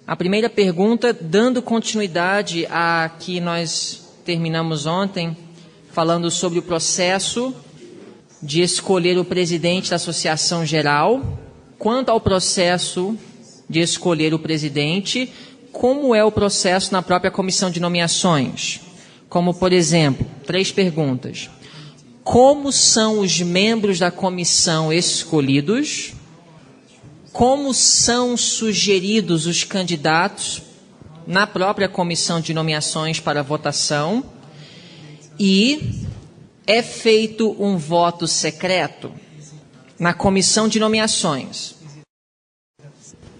A primeira pergunta, dando continuidade a que nós terminamos ontem, falando sobre o processo de escolher o presidente da Associação Geral. Quanto ao processo de escolher o presidente, como é o processo na própria comissão de nomeações? Como, por exemplo, 3 perguntas. Como são os membros da comissão escolhidos? Como são sugeridos os candidatos na própria comissão de nomeações para votação? E é feito um voto secreto na comissão de nomeações?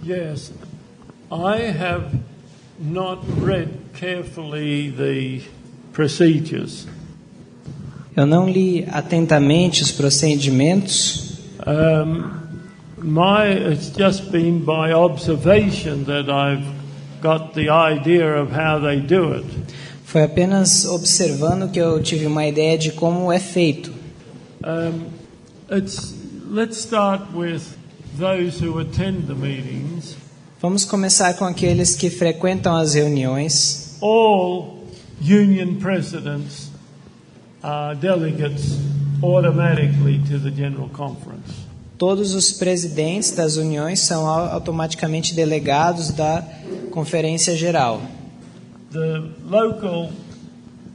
Yes, I have not read carefully the procedures. Eu não li atentamente os procedimentos. It's just been by observation that I've got the idea of how they do it. Foi apenas observando que eu tive uma ideia de como é feito. Let's start with those who attend the meetings. Vamos começar com aqueles que frequentam as reuniões. All union presidents are delegates automatically to the General Conference. Todos os presidentes das uniões são automaticamente delegados da Conferência Geral. The local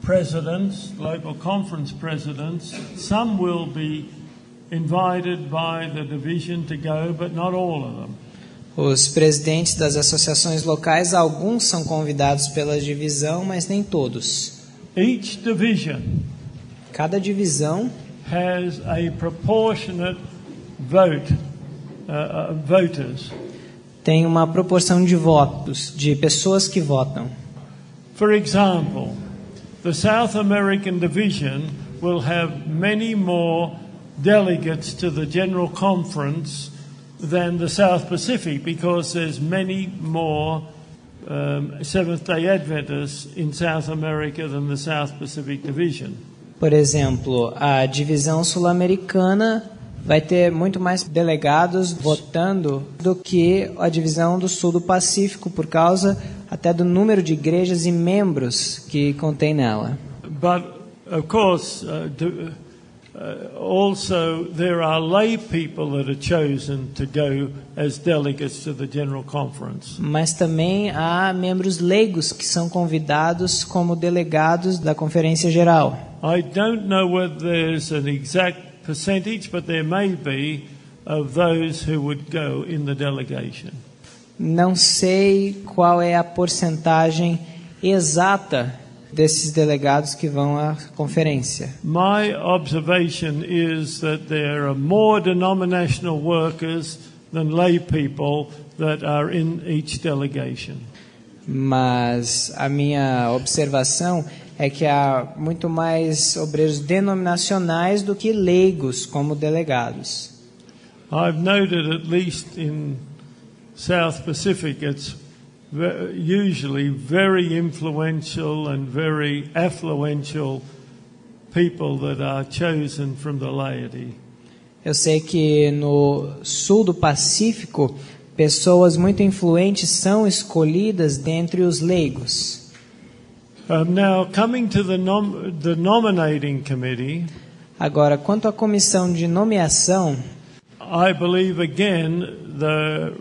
presidents, local conference presidents, some will be invited by the division to go, but not all of them. Os presidentes das associações locais, alguns são convidados pela divisão, mas nem todos. Each division Cada divisão has a proportionate vote, voters. tem uma proporção de votos, de pessoas que votam. For example, the South American Division will have many more delegates to the General Conference than the South Pacific because there's many more Seventh-day Adventists in South America than the South Pacific Division. Por exemplo, a divisão sul-americana vai ter muito mais delegados votando do que a divisão do sul do Pacífico, por causa até do número de igrejas e membros que contém nela. But, of course, also there are lay people that are chosen to go as delegates to the General Conference. Mas também há membros leigos que são convidados como delegados da Conferência Geral. I don't know whether there's an exact percentage, but there may be of those who would go in the delegation. Não sei qual é a porcentagem exata desses delegados que vão à conferência. My observation is that there are more denominational workers than lay people that are in each delegation. Mas a minha observação é que há muito mais obreiros denominacionais do que leigos como delegados. I've noted, at least in South Pacific, it's usually very influential and very affluential people that are chosen from the laity. Eu sei que no sul do Pacífico, pessoas muito influentes são escolhidas dentre os leigos. Now, coming to the nominating committee, agora, quanto à comissão de nomeação, I believe again the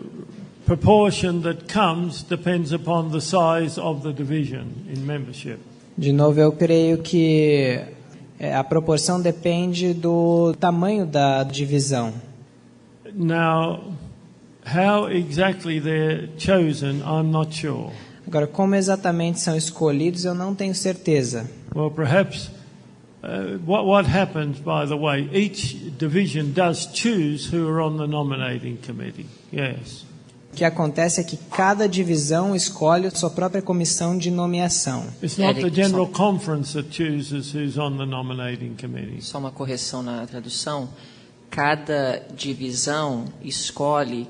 proportion that comes depends upon the size of the division in membership. De novo, eu creio que a proporção depende do tamanho da divisão. Now, how exactly they're chosen, I'm not sure. Agora, como exatamente são escolhidos, eu não tenho certeza. Well, perhaps what happens, by the way, each division does choose who are on the nominating committee. Yes. O que acontece é que cada divisão escolhe sua própria comissão de nomeação. It's not the General Conference that chooses who's on the nominating committee. Só uma correção na tradução. Cada divisão escolhe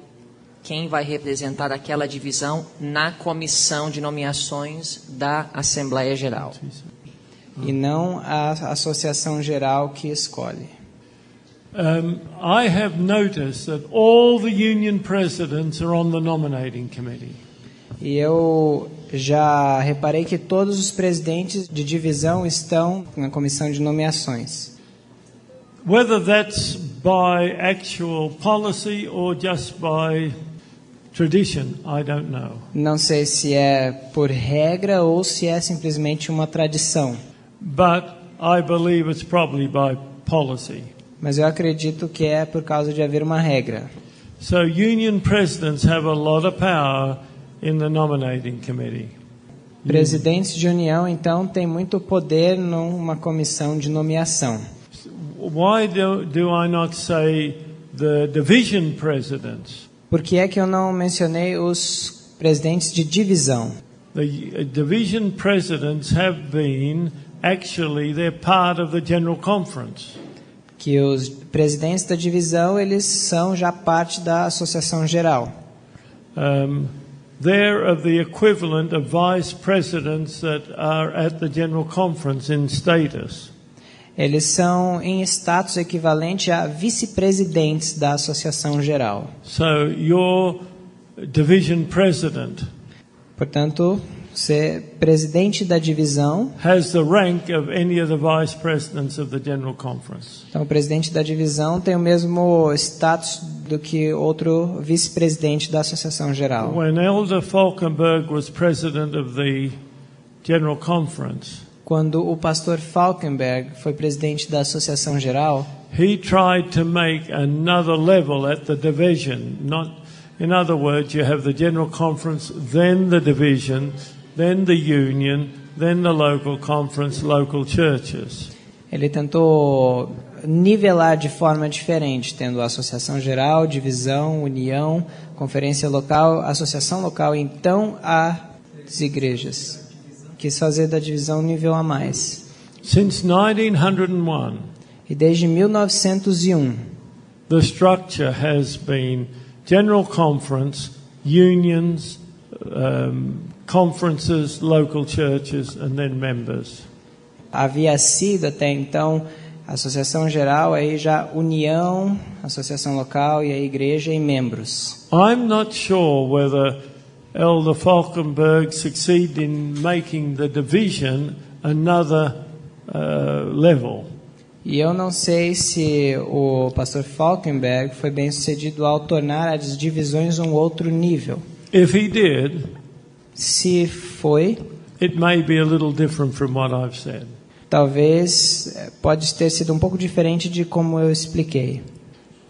quem vai representar aquela divisão na comissão de nomeações da Assembleia Geral. E não a Associação Geral que escolhe. I have noticed that all the union presidents are on the nominating committee. E eu já reparei que todos os presidentes de divisão estão na comissão de nomeações. Whether that's by actual policy or just by tradition, I don't know. Não sei se é por regra ou se é simplesmente uma tradição. But I believe it's probably by policy. Mas eu acredito que é por causa de haver uma regra. So union presidents have a lot of power in the nominating committee. Presidentes de união, então, têm muito poder numa comissão de nomeação. Why do I not say the division presidents? Por que é que eu não mencionei os presidentes de divisão? The division presidents have been, actually, they're part of the General Conference. Que os presidentes da divisão, eles são já parte da Associação Geral. They're of the equivalent of vice presidents that are at the General Conference in status. Eles são em status equivalente a vice-presidentes da Associação Geral. So your division president Portanto, ser presidente da divisão. has the rank of any of the vice presidents of the General Conference. Então, o presidente da divisão tem o mesmo status do que outro vice-presidente da Associação Geral. When Elder Falkenberg was president of the General Conference, Quando o pastor Falkenberg foi presidente da Associação Geral, he tried to make another level at the division. In other words, you have the General Conference, then the division, then the union, then the local conference, local churches. ele tentou nivelar de forma diferente, tendo a Associação Geral, Divisão, União, Conferência Local, Associação Local e então as igrejas. Quis fazer da divisão um nível a mais. Since 1901, E desde 1901, the structure has been General Conference, unions, conferences, local churches, and then members. havia sido até então a Associação Geral, aí já União, Associação Local e a Igreja e membros. I'm not sure whether Elder Falkenberg succeeded in making the division another level. E eu não sei se o pastor Falkenberg foi bem sucedido ao tornar as divisões um outro nível. If he did, Se foi, it may be a little different from what I've said. talvez pode ter sido um pouco diferente de como eu expliquei.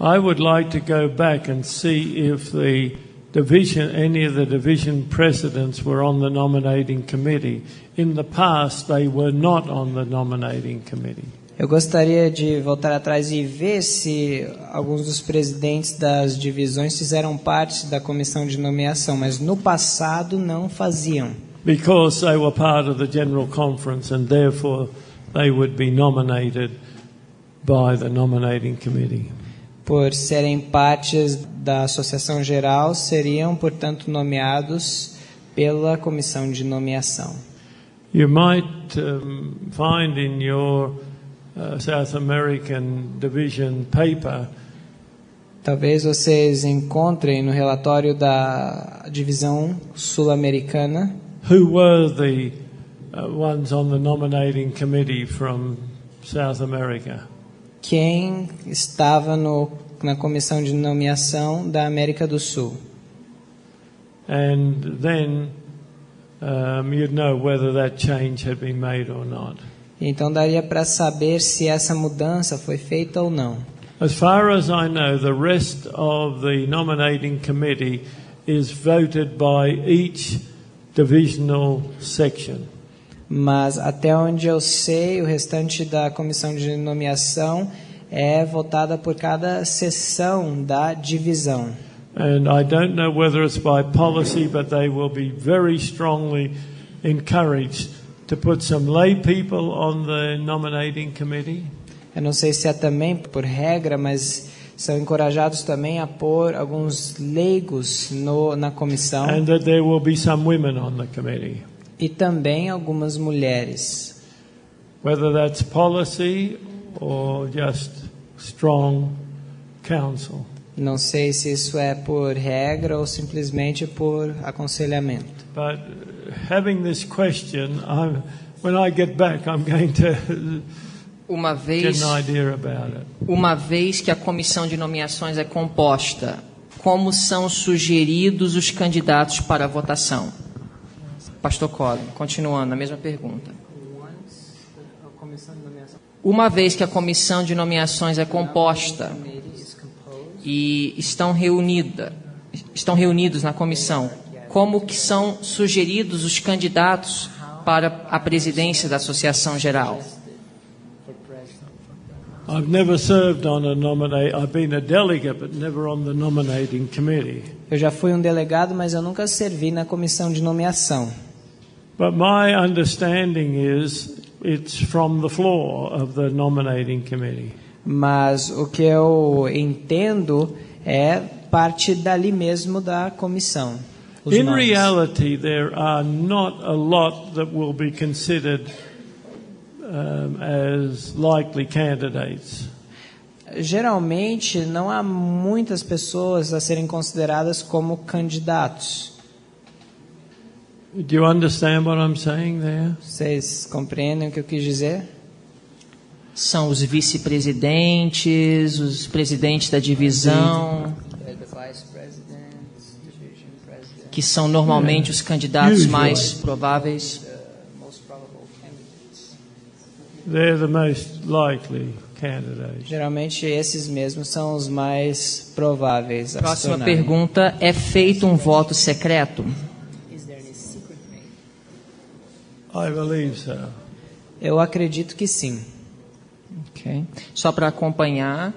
I would like to go back and see if the division, any of the division presidents were on the nominating committee. In the past, they were not on the nominating committee. Eu gostaria de voltar atrás e ver se alguns dos presidentes das divisões fizeram parte da comissão de nomeação, mas no passado não faziam. Because they were part of the General Conference and therefore they would be nominated by the nominating committee. Por serem partes da Associação Geral, seriam, portanto, nomeados pela comissão de nomeação. You might find in your South American division paper Talvez vocês encontrem no relatório da divisão sul-americana who were the ones on the nominating committee from South America. quem estava na comissão de nomeação da América do Sul. And then you'd know whether that change had been made or not. Então daria para saber se essa mudança foi feita ou não. As far as I know, the rest of the nominating committee is voted by each divisional section. Mas até onde eu sei, o restante da comissão de nomeação é votada por cada seção da divisão. And I don't know whether it's by policy, but they will be very strongly encouraged to put some lay people on the nominating committee. Eu não sei se é também por regra, mas são encorajados também a pôr alguns leigos na comissão. And that there will be some women on the committee. E também algumas mulheres. Whether that's policy or just strong counsel. Não sei se isso é por regra ou simplesmente por aconselhamento. But having this question, when I get back, I'm going to get an idea about it. Uma vez que a comissão de nomeações é composta, como são sugeridos os candidatos para a votação? Pastor Collin, continuando, a mesma pergunta. Uma vez que a comissão de nomeações é composta e estão reunidos na comissão, como que são sugeridos os candidatos para a presidência da Associação Geral? I've never served on I've been a delegate, but never on the nominating committee. Eu já fui um delegado, mas eu nunca servi na comissão de nomeação. But my understanding is it's from the floor of the nominating committee. Mas o que eu entendo é parte dali mesmo da comissão. In reality, there are not a lot that will be considered as likely candidates. Geralmente, não há muitas pessoas a serem consideradas como candidatos. Do you understand what I'm saying there? Vocês compreendem o que eu quis dizer? São os vice-presidentes, os presidentes da divisão, que são normalmente os candidatos mais prováveis. They're the most likely candidates. Geralmente esses mesmos são os mais prováveis. Próxima pergunta: é feito um voto secreto? I believe so. Eu acredito que sim. Okay. Só para acompanhar,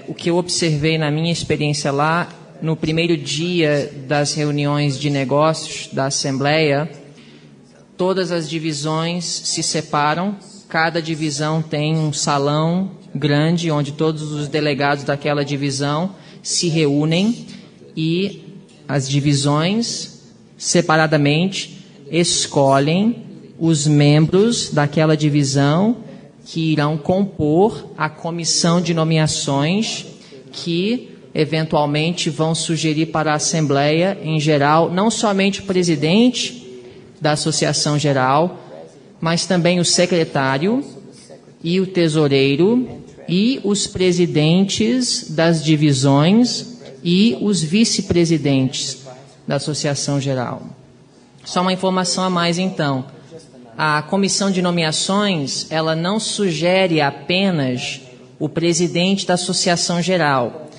o que eu observei na minha experiência lá, no primeiro dia das reuniões de negócios da Assembleia, todas as divisões se separam, cada divisão tem um salão grande, onde todos os delegados daquela divisão se reúnem e as divisões, separadamente, escolhem os membros daquela divisão que irão compor a comissão de nomeações que eventualmente vão sugerir para a Assembleia em geral, não somente o presidente da Associação Geral, mas também o secretário e o tesoureiro e os presidentes das divisões e os vice-presidentes da Associação Geral. Só uma informação a mais, então. A comissão de nomeações, ela não sugere apenas o presidente da Associação Geral.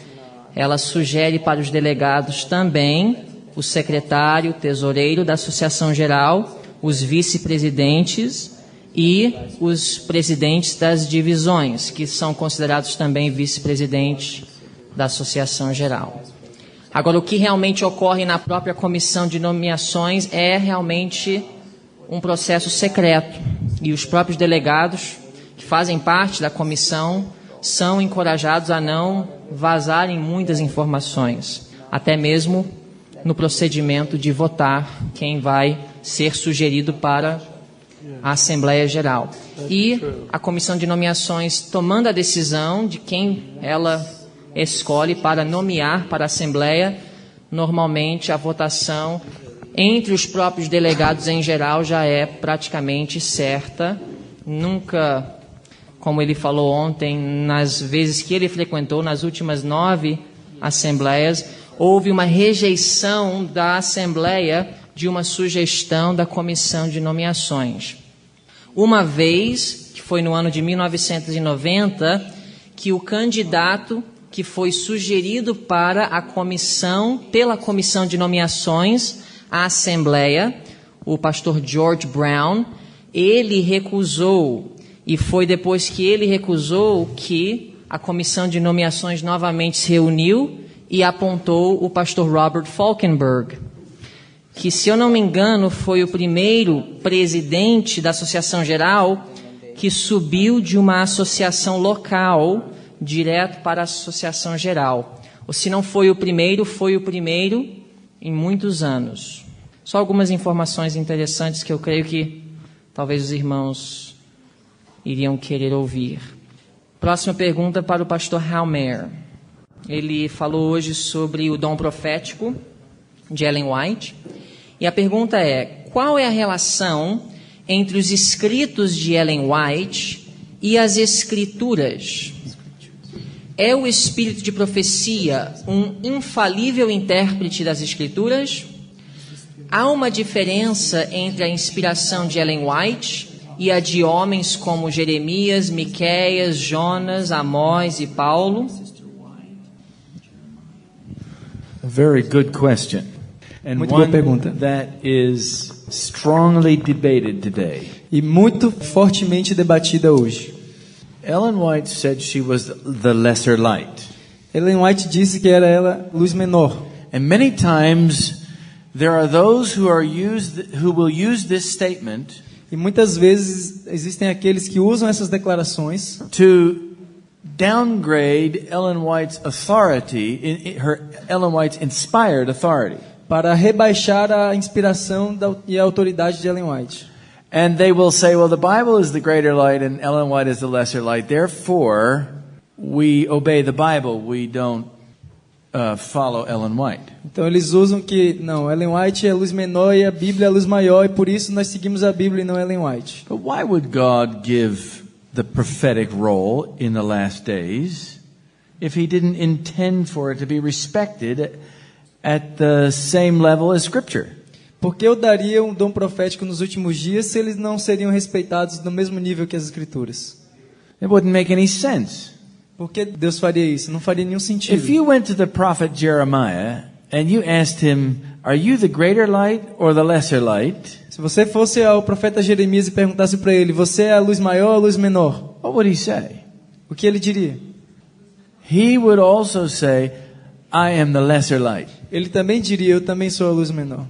Ela sugere para os delegados também o secretário, o tesoureiro da Associação Geral, os vice-presidentes e os presidentes das divisões, que são considerados também vice-presidentes da Associação Geral. Agora, o que realmente ocorre na própria comissão de nomeações é realmente um processo secreto. E os próprios delegados que fazem parte da comissão são encorajados a não vazarem muitas informações, até mesmo no procedimento de votar quem vai ser sugerido para a Assembleia Geral. E a comissão de nomeações, tomando a decisão de quem ela escolhe para nomear para a Assembleia, normalmente a votação entre os próprios delegados em geral já é praticamente certa. Nunca, como ele falou ontem, nas vezes que ele frequentou, nas últimas 9 assembleias, houve uma rejeição da Assembleia de uma sugestão da comissão de nomeações. Uma vez, que foi no ano de 1990, que o candidato que foi sugerido para a comissão, pela comissão de nomeações, a Assembleia, o pastor George Brown, ele recusou, e foi depois que ele recusou que a comissão de nomeações novamente se reuniu e apontou o pastor Robert Falkenberg, que, se eu não me engano, foi o primeiro presidente da Associação Geral que subiu de uma associação local direto para a Associação Geral. Ou se não foi o primeiro em muitos anos. Só algumas informações interessantes que eu creio que talvez os irmãos iriam querer ouvir. Próxima pergunta para o pastor Halmer. Ele falou hoje sobre o dom profético de Ellen White. E a pergunta é: qual é a relação entre os escritos de Ellen White e as Escrituras? É o espírito de profecia um infalível intérprete das Escrituras? Há uma diferença entre a inspiração de Ellen White e a de homens como Jeremias, Miqueias, Jonas, Amós e Paulo? A very good question. And Muito boa one pergunta. that is strongly debated today. E muito fortemente debatida hoje. Ellen White said she was the lesser light. Ellen White disse que era ela luz menor. And many times there are those who will use this statement E muitas vezes existem aqueles que usam essas declarações to downgrade Ellen White's authority, Ellen White's inspired authority. para rebaixar a inspiração e a autoridade de Ellen White. And they will say, well, the Bible is the greater light and Ellen White is the lesser light. Therefore, we obey the Bible. We don't follow Ellen White. Então eles usam que não, Ellen White é luz menor e a Bíblia é luz maior e por isso nós seguimos a Bíblia e não Ellen White. But why would God give the prophetic role in the last days if he didn't intend for it to be respected at the same level as Scripture? Porque eu daria um dom profético nos últimos dias se eles não seriam respeitados no mesmo nível que as Escrituras? It wouldn't make any sense. Por que Deus faria isso? Não faria nenhum sentido. If you went to the prophet Jeremiah and you asked him, are you the greater light or the lesser light? Se você fosse ao profeta Jeremias e perguntasse para ele, você é a luz maior ou a luz menor? What would he say? O que ele diria? He would also say, I am the lesser light. Ele também diria, eu também sou a luz menor.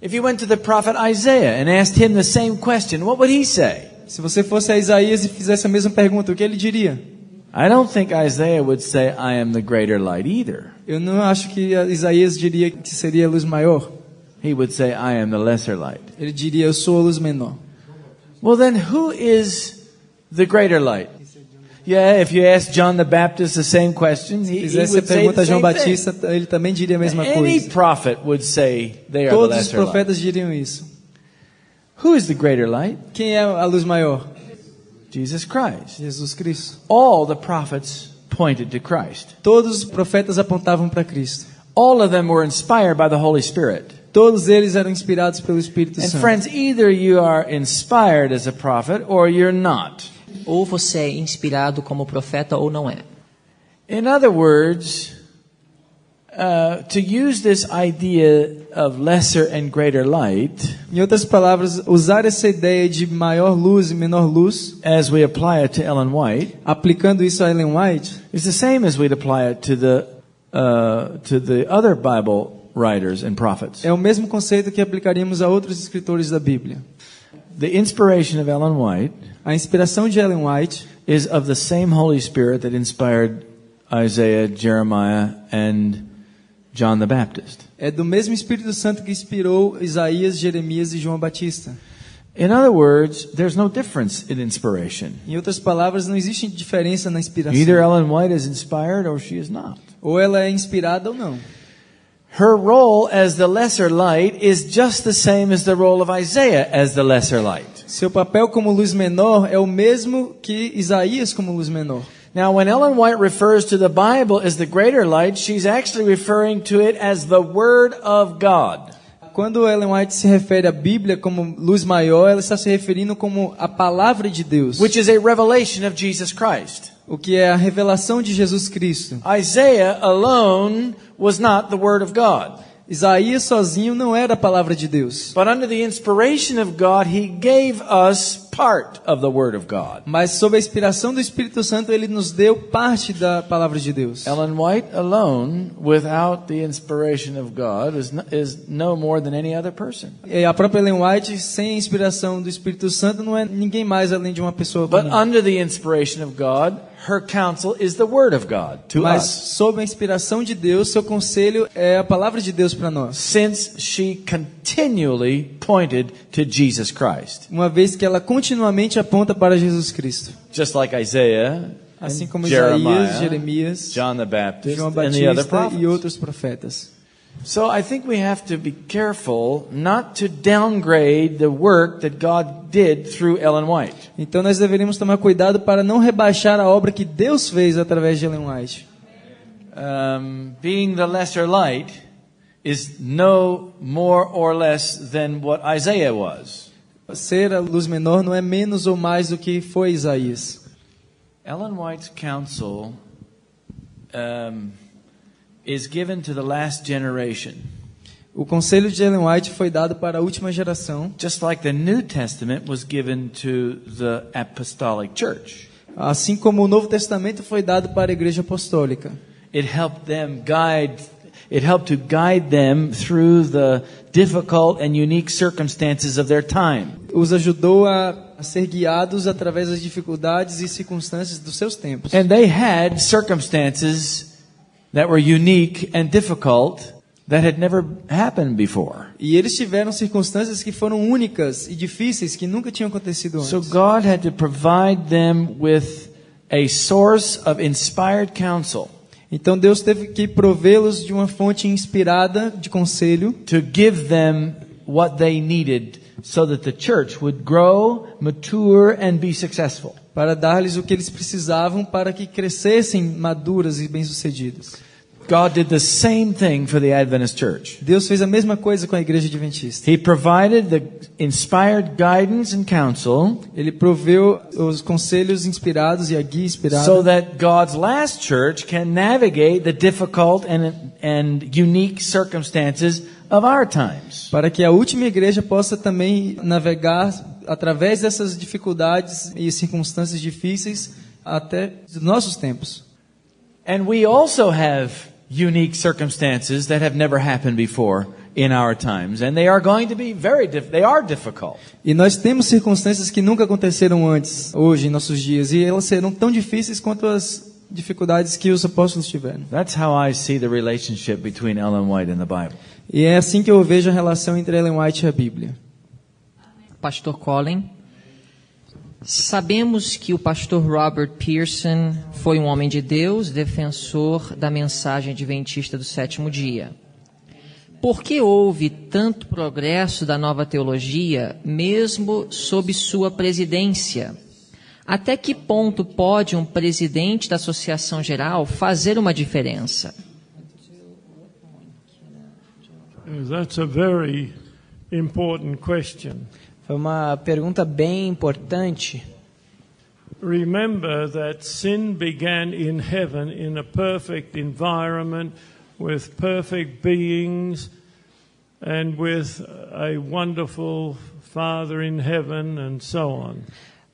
If you went to the prophet Isaiah and asked him the same question, what would he say? Se você fosse a Isaías e fizesse a mesma pergunta, o que ele diria? I don't think Isaiah would say, I am the greater light either. Eu não acho que Isaías diria que seria a luz maior. He would say, I am the lesser light. Ele diria, eu sou a luz menor. Well, then who is the greater light? Yeah, if you ask John the Baptist the same question, Se he fizesse a would say pergunta the a João same thing. Batista, ele também diria a mesma Any coisa. prophet would say they are the Todos os lesser light. profetas diriam isso. Who is the greater light? Quem é a luz maior? Jesus Christ. Jesus Cristo. All the prophets pointed to Christ. Todos os profetas apontavam para Cristo. All of them were inspired by the Holy Spirit. Todos eles eram inspirados pelo Espírito And Santo. friends, either you are inspired as a prophet or you're not. Ou você é inspirado como profeta ou não é. In other words, to use this idea of lesser and greater light, Em outras palavras, usar essa ideia de maior luz e menor luz, as we apply it to Ellen White, aplicando isso a Ellen White, is the same as we'd apply it to the other Bible writers and prophets. é o mesmo conceito que aplicaríamos a outros escritores da Bíblia. The inspiration of Ellen White A inspiração de Ellen White is of the same Holy Spirit that inspired Isaiah, Jeremiah, and John the Baptist. é do mesmo Espírito Santo que inspirou Isaías, Jeremias e João Batista. In other words, there's no difference in inspiration. Em outras palavras, não existe diferença na inspiração. Either Ellen White is inspired or she is not. Ou ela é inspirada ou não. Her role as the lesser light is just the same as the role of Isaiah as the lesser light. Seu papel como luz menor é o mesmo que Isaías como luz menor. Now, when Ellen White refers to the Bible as the greater light, she's actually referring to it as the Word of God. Quando Ellen White se refere à Bíblia como luz maior, ela está se referindo como a palavra de Deus, Which is a revelation of Jesus Christ. o que é a revelação de Jesus Cristo. Isaiah alone was not the Word of God. Isaías sozinho não era a palavra de Deus, But under the inspiration of God, He gave us part of the Word of God. mas sob a inspiração do Espírito Santo ele nos deu parte da palavra de Deus. Ellen White alone, without the inspiration of God, is no more than any other person. E a própria Ellen White, sem a inspiração do Espírito Santo, não é ninguém mais além de uma pessoa But comum. under the inspiration of God, her counsel is the Word of God to Mas us. sob a inspiração de Deus, seu conselho é a palavra de Deus para nós. Since she continually pointed to Jesus Christ. Uma vez que ela continuamente aponta para Jesus Cristo. Just like Isaiah, assim como Jeremiah, Isaías, Jeremias, John the Baptist, João and the other Batista prophets. e outros profetas. So I think we have to be careful not to downgrade the work that God did through Ellen White. Então nós deveríamos tomar cuidado para não rebaixar a obra que Deus fez através de Ellen White. Being the lesser light is no more or less than what Isaiah was. Ser a luz menor não é menos ou mais do que foi Isaías. Ellen White's counsel is given to the last generation. O conselho de Ellen White foi dado para a última geração, Just like the New Testament was given to the apostolic church. assim como o Novo Testamento foi dado para a Igreja Apostólica. It helped to guide them through the difficult and unique circumstances of their time. Os ajudou a ser guiados através das dificuldades e circunstâncias dos seus tempos. And they had circumstances that were unique and difficult that had never happened before. E eles tiveram circunstâncias que foram únicas e difíceis que nunca tinham acontecido antes. So God had to provide them with a source of inspired counsel Então Deus teve que provê-los de uma fonte inspirada de conselho to give them what they needed so that the church would grow, mature, and be successful. para dar-lhes o que eles precisavam para que crescessem maduras e bem-sucedidas. God did the same thing for the Adventist church. Deus fez a mesma coisa com a Igreja Adventista. He provided the inspired guidance and counsel Ele proveu os conselhos inspirados e a guia inspirada so that God's last church can navigate the difficult and unique circumstances of our times. para que a última igreja possa também navegar através dessas dificuldades e circunstâncias difíceis até os nossos tempos. And we also have unique circumstances that have never happened before in our times, and they are going to be they are difficult. E nós temos circunstâncias que nunca aconteceram antes, hoje, em nossos dias, e elas serão tão difíceis quanto as dificuldades que os apóstolos tiveram. That's how I see the relationship between Ellen White and the Bible. E é assim que eu vejo a relação entre Ellen White e a Bíblia. Pastor Colin, sabemos que o pastor Robert Pearson foi um homem de Deus, defensor da mensagem adventista do sétimo dia. Por que houve tanto progresso da nova teologia, mesmo sob sua presidência? Até que ponto pode um presidente da Associação Geral fazer uma diferença? That's a very important question. Foi uma pergunta bem importante. Remember that sin began in heaven in a perfect environment with perfect beings and with a wonderful Father in heaven and so on.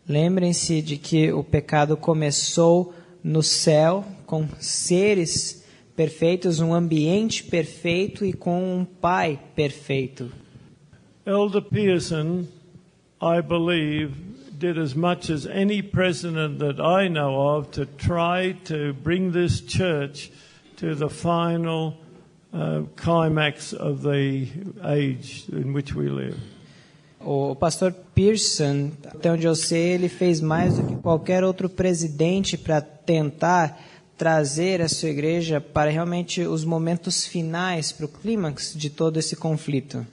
Lembrem-se de que o pecado começou no céu com seres perfeitos, um ambiente perfeito e com um Pai perfeito. Elder Pearson, I believe, did as much as any president that I know of to try to bring this church to the final climax of the age in which we live. O pastor Pearson, até onde eu sei, ele fez mais do que qualquer outro presidente para tentar trazer a sua igreja para realmente os momentos finais, para o clímax de todo esse conflito.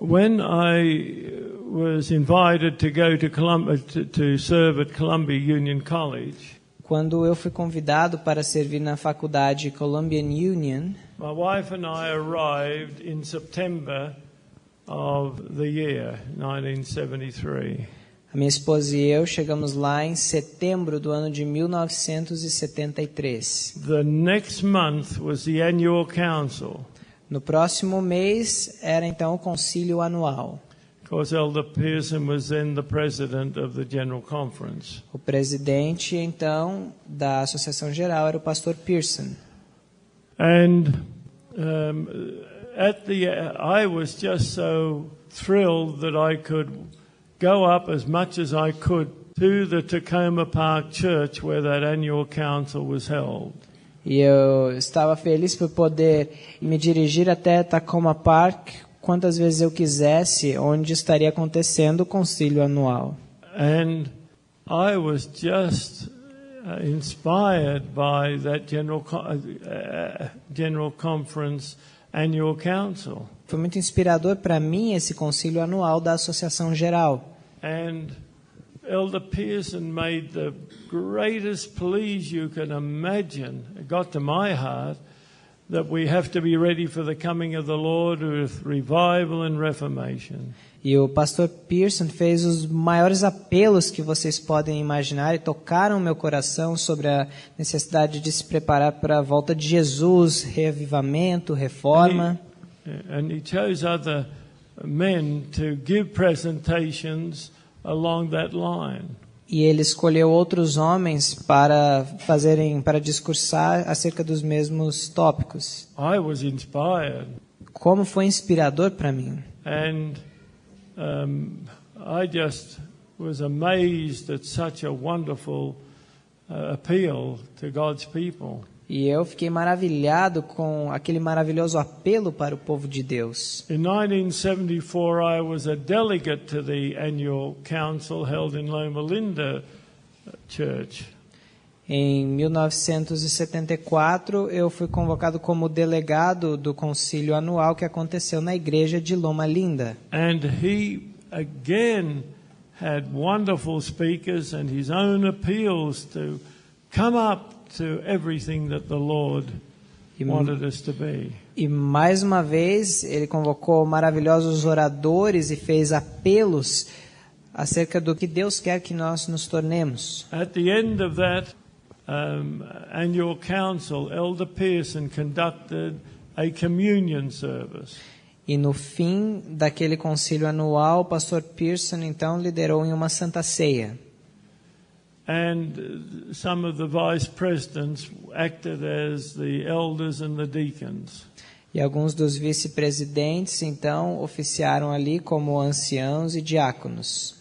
When I was invited to go to Columbia to serve at Columbia Union College, Quando eu fui convidado para servir na faculdade Columbian Union, my wife and I arrived in September of the year 1973. a minha esposa e eu chegamos lá em setembro do ano de 1973. The next month was the annual council, No próximo mês era então o concílio anual. because Elder Pearson was then the president of the General Conference. O presidente então da Associação Geral era o pastor Pearson. And I was just so thrilled that I could go up as much as I could to the Tacoma Park Church where that annual council was held. E eu estava feliz por poder me dirigir até Tacoma Park quantas vezes eu quisesse, onde estaria acontecendo o concílio anual. And I was just inspired by that General Conference Annual Council. Foi muito inspirador para mim esse concílio anual da Associação Geral. And Elder Pearson made the greatest pleas you can imagine. It got to my heart that we have to be ready for the coming of the Lord with revival and reformation. E o pastor Pearson fez os maiores apelos que vocês podem imaginar e tocaram meu coração sobre a necessidade de se preparar para a volta de Jesus, reavivamento, reforma. And he chose other men to give presentations along that line. E ele escolheu outros homens para discursar acerca dos mesmos tópicos. I was inspired. Como foi inspirador para mim. And I just was amazed at such a wonderful appeal to God's people. E eu fiquei maravilhado com aquele maravilhoso apelo para o povo de Deus. In 1974, I was a delegate to the annual council held in Loma Linda Church. Em 1974, eu fui convocado como delegado do concílio anual que aconteceu na igreja de Loma Linda. And he again had wonderful speakers and his own appeals to come up to everything that the Lord wanted us to be. E mais uma vez, ele convocou maravilhosos oradores e fez apelos acerca do que Deus quer que nós nos tornemos. At the end of that annual council, Elder Pearson conducted a communion service. E no fim daquele concílio anual, o pastor Pearson então liderou em uma santa ceia. And some of the vice presidents acted as the elders and the deacons. E alguns dos vice-presidentes então oficiaram ali como anciãos e diáconos.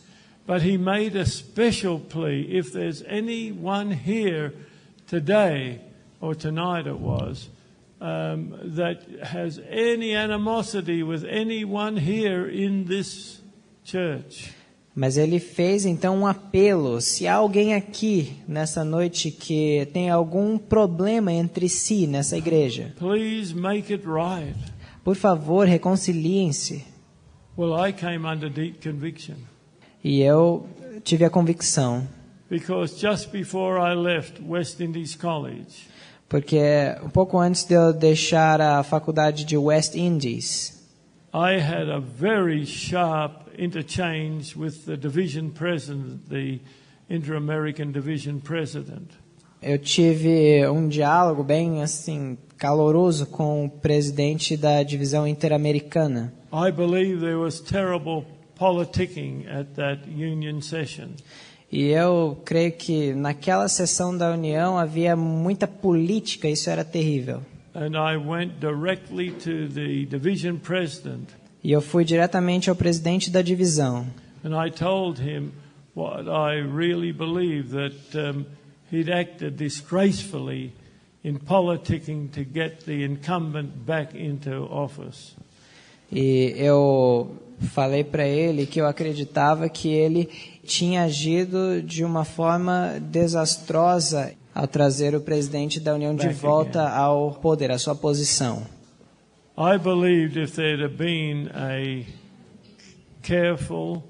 But he made a special plea. If there's anyone here today, or tonight it was, that has any animosity with anyone here in this church. Mas ele fez então um apelo. Se há alguém aqui nessa noite que tem algum problema entre si nessa igreja, please make it right. Por favor, reconciliem-se. Well, I came under deep conviction. E eu tive a convicção. Because just before I left West Indies College, porque um pouco antes de eu deixar a faculdade de West Indies, I had a very sharp interchange with the division president, the Inter-American Division President. Eu tive um diálogo bem assim caloroso com o presidente da divisão interamericana. I believe there was terrible politicking at that union session. E eu creio que naquela sessão da União havia muita política, isso era terrível. And I went directly to the division president. E eu fui diretamente ao presidente da divisão. And I told him what I really believe, that he'd acted disgracefully in politicking to get the incumbent back into office. E eu falei para ele que eu acreditava que ele tinha agido de uma forma desastrosa ao trazer o presidente da União de volta ao poder, à sua posição. I believed if there had been a careful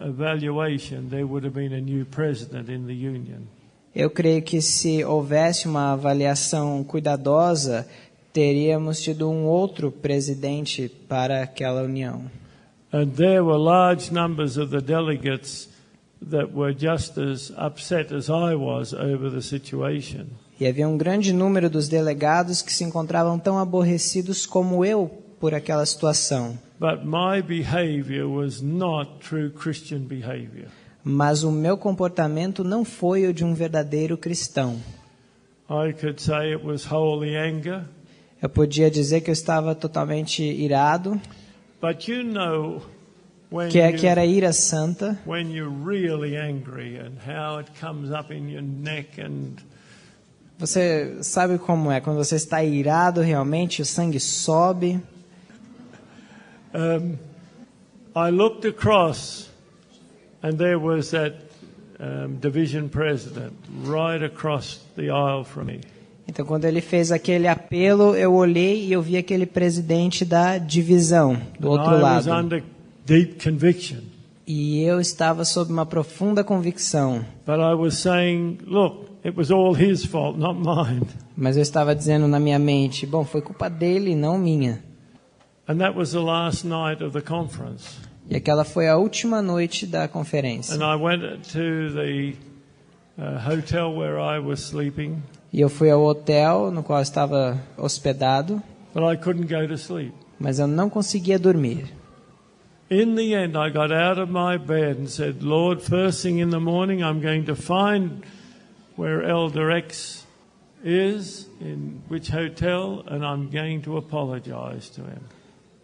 evaluation, there would have been a new president in the union. Eu creio que se houvesse uma avaliação cuidadosa, teríamos tido um outro presidente para aquela união. And there were large numbers of the delegates that were just as upset as I was over the situation. E havia um grande número dos delegados que se encontravam tão aborrecidos como eu por aquela situação. But my behavior was not true Christian behavior. Mas o meu comportamento não foi o de um verdadeiro cristão. I could say it was holy anger. Eu podia dizer que eu estava totalmente irado, But you know when que era ira santa, when you're really angry and how it comes up in your neck and você sabe como é, quando você está irado realmente, o sangue sobe. I looked across and there was that division president right across the aisle from me. Então, quando ele fez aquele apelo, eu olhei e eu vi aquele presidente da divisão do outro I was lado. under deep conviction. E eu estava sob uma profunda convicção. But I was saying, look, it was all his fault, not mine. Mas eu estava dizendo na minha mente, bom, foi culpa dele, não minha. And that was the last night of the conference. E aquela foi a última noite da conferência. And I went to the hotel where I was sleeping, E eu fui ao hotel no qual eu estava hospedado, but I couldn't go to sleep. mas eu não conseguia dormir. In the end, I got out of my bed and said, Lord, first thing in the morning, I'm going to find where Elder X is, in which hotel, and I'm going to apologize to him.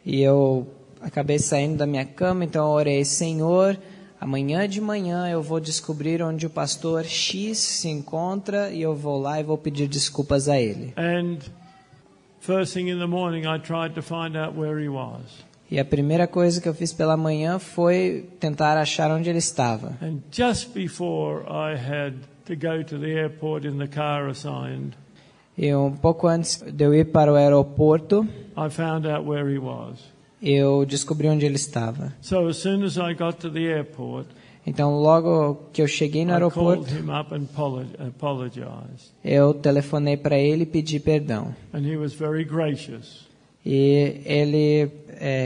E eu acabei saindo da minha cama, então eu orei, Senhor, amanhã de manhã eu vou descobrir onde o pastor X se encontra e eu vou lá e vou pedir desculpas a ele. And first thing in the morning, I tried to find out where he was. E a primeira coisa que eu fiz pela manhã foi tentar achar onde ele estava. And just before I had to go to the airport in the car assigned, E um pouco antes de eu ir para o aeroporto, I found out where he was. eu descobri onde ele estava. So as soon as I got to the airport, Então, logo que eu cheguei no I called aeroporto, him up and apologized. eu telefonei para ele e pedi perdão. And he was very gracious. E ele